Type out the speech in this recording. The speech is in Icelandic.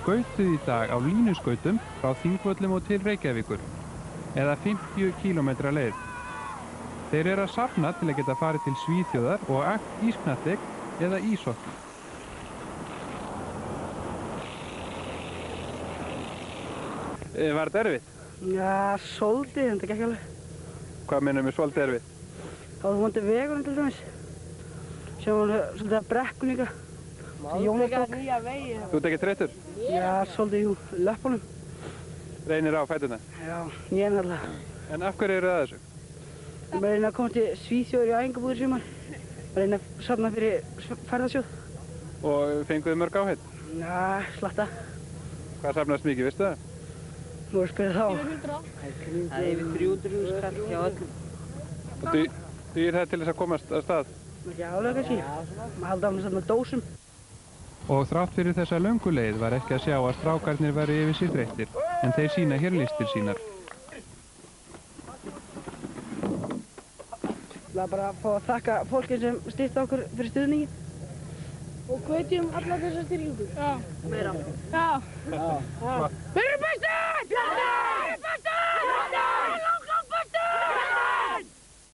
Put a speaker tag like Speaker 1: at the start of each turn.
Speaker 1: skautuðu í dag á línuskautum frá Þingvöllum og til Reykjavíkur, eða 50 km leið. Þeir eru að safna til að geta farið til Svíþjóðar og æft ísknattleik eða íshokkí. Var þetta erfitt?
Speaker 2: Já, svolítið, en þetta gekk alveg.
Speaker 1: Hvað meinarðu með svolítið erfitt?
Speaker 2: Það var vonandi vegurinn til dæmis. Sem var svolítið að brekkun líka.
Speaker 1: Þú ert ekki þreyttur?
Speaker 2: Já, svolítið í löppunum.
Speaker 1: Reynir á fæturna?
Speaker 2: Já, ég er náttúrulega.
Speaker 1: En af hverju eru það þessu?
Speaker 2: Ég er að reyna að koma til Svíþjóðar í æfingabúðir í sumar. Að reyna að safna fyrir ferðasjóð.
Speaker 1: Og fenguðu mörg áheit?
Speaker 2: Já, slatta.
Speaker 1: Hvað safnast mikið, veistu það?
Speaker 2: Þú voru að spyrja þá.
Speaker 3: Það er yfir 300.000 kall hjá öllum.
Speaker 1: Og dugir það til þess að komast af stað?
Speaker 2: Ekki álega kannski. Maður haldi áfram að safna dósum.
Speaker 1: Og þrátt fyrir þessa löngu leið var ekki að sjá að strákarnir væru yfir sig þreyttir, en þeir sýna hér listir sínar.
Speaker 2: Það er bara að fá að þakka fólki sem styrkti okkur fyrir stuðningi.
Speaker 4: Og hvetjum alla þessa styrkingu. Já.
Speaker 2: Meira.
Speaker 4: Já. Við erum bestir!